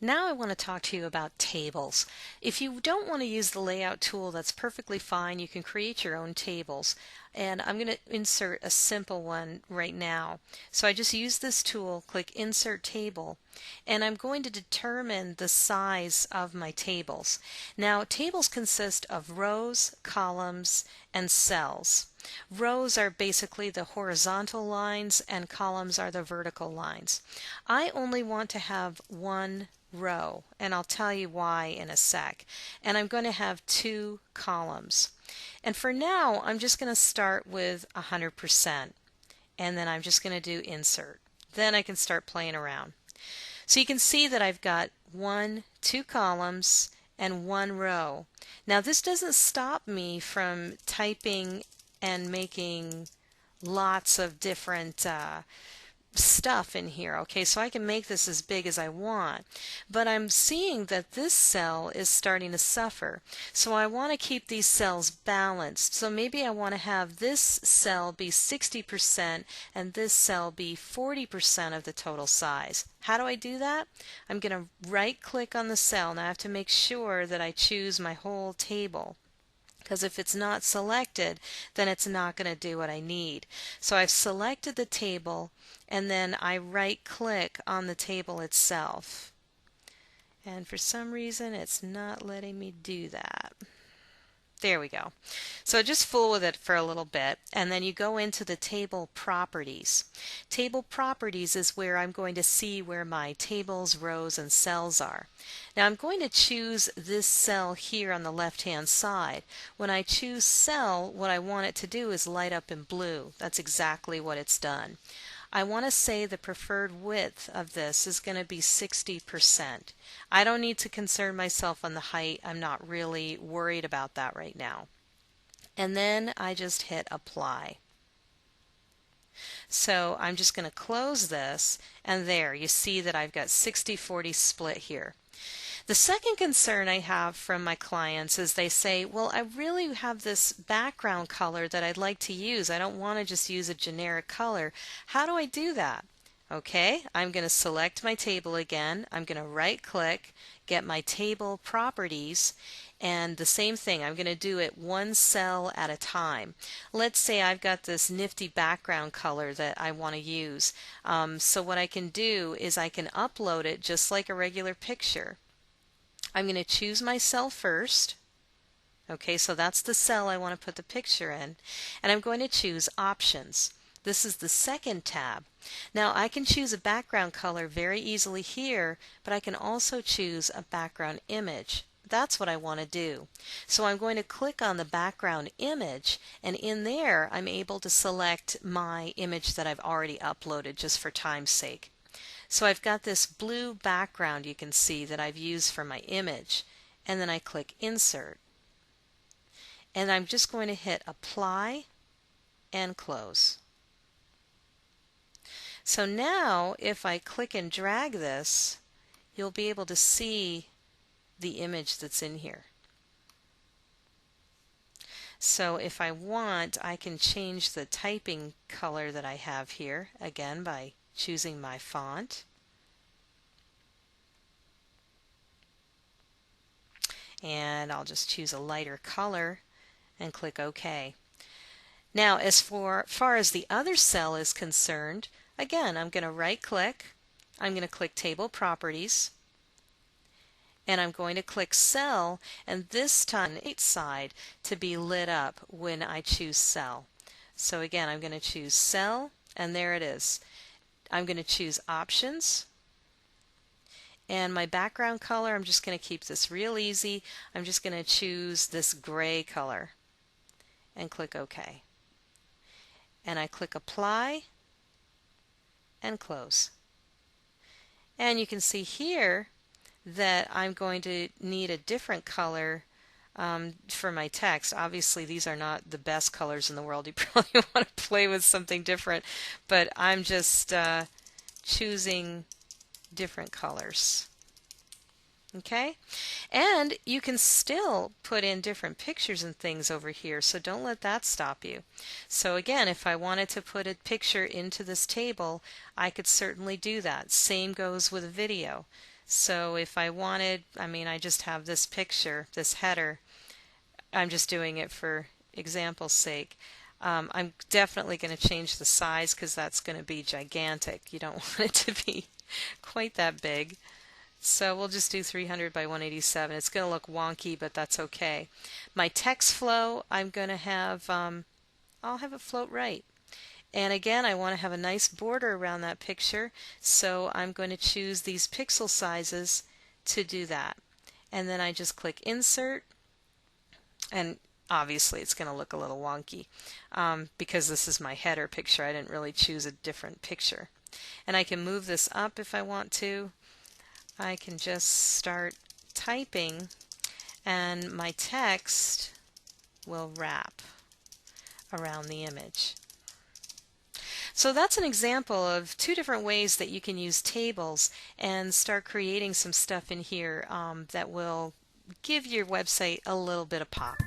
Now I want to talk to you about tables. If you don't want to use the layout tool, that's perfectly fine. You can create your own tables. And I'm going to insert a simple one right now. So I just use this tool, click Insert Table, and I'm going to determine the size of my tables. Now, tables consist of rows, columns, and cells. Rows are basically the horizontal lines and columns are the vertical lines. I only want to have one row, and I'll tell you why in a sec. And I'm going to have two columns. And for now, I'm just going to start with 100%, and then I'm just going to do insert. Then I can start playing around. So you can see that I've got two columns, and one row. Now this doesn't stop me from typing and making lots of different stuff in here. Okay, so I can make this as big as I want, but I'm seeing that this cell is starting to suffer. So I want to keep these cells balanced. So maybe I want to have this cell be 60% and this cell be 40% of the total size. How do I do that? I'm going to right click on the cell. Now I have to make sure that I choose my whole table, because if it's not selected, then it's not going to do what I need. So I've selected the table, and then I right click on the table itself. And for some reason it's not letting me do that. There we go. So just fool with it for a little bit, and then you go into the table properties. Table properties is where I'm going to see where my tables, rows, and cells are. Now I'm going to choose this cell here on the left hand side. When I choose cell, what I want it to do is light up in blue. That's exactly what it's done. I want to say the preferred width of this is going to be 60%. I don't need to concern myself on the height. I'm not really worried about that right now. And then I just hit apply. So I'm just going to close this, and there you see that I've got 60-40 split here. The second concern I have from my clients is they say, well, I really have this background color that I'd like to use. I don't want to just use a generic color. How do I do that? Okay, I'm going to select my table again. I'm going to right click, get my table properties, and the same thing, I'm going to do it one cell at a time. Let's say I've got this nifty background color that I want to use. So what I can do is I can upload it just like a regular picture. I'm going to choose my cell first. Okay, so that's the cell I want to put the picture in. And I'm going to choose Options. This is the second tab. Now I can choose a background color very easily here, but I can also choose a background image. That's what I want to do. So I'm going to click on the background image, and in there I'm able to select my image that I've already uploaded just for time's sake. So I've got this blue background you can see that I've used for my image, and then I click Insert. And I'm just going to hit Apply and Close. So now if I click and drag this, you'll be able to see the image that's in here. So if I want, I can change the typing color that I have here, again by choosing my font. And I'll just choose a lighter color and click OK. Now as far as the other cell is concerned, again I'm going to right click, I'm going to click Table Properties, and I'm going to click Cell, and this time right side to be lit up when I choose Cell. So again I'm going to choose Cell, and there it is. I'm going to choose Options, and my background color, I'm just going to keep this real easy. I'm just going to choose this gray color and click OK. And I click Apply and Close. And you can see here that I'm going to need a different color for my text. Obviously these are not the best colors in the world. You probably want to play with something different, but I'm just choosing different colors. Okay, and you can still put in different pictures and things over here, so don't let that stop you. So again, if I wanted to put a picture into this table, I could certainly do that. Same goes with a video. So if I wanted, I just have this picture, this header. I'm just doing it for example's sake. I'm definitely going to change the size because that's going to be gigantic. You don't want it to be quite that big. So we'll just do 300 by 187. It's going to look wonky, but that's okay. My text flow, I'm going to have, I'll have it float right. And again, I want to have a nice border around that picture, so I'm going to choose these pixel sizes to do that. And then I just click Insert, and obviously it's going to look a little wonky because this is my header picture. I didn't really choose a different picture. And I can move this up if I want to. I can just start typing and my text will wrap around the image. So that's an example of two different ways that you can use tables and start creating some stuff in here that will give your website a little bit of pop.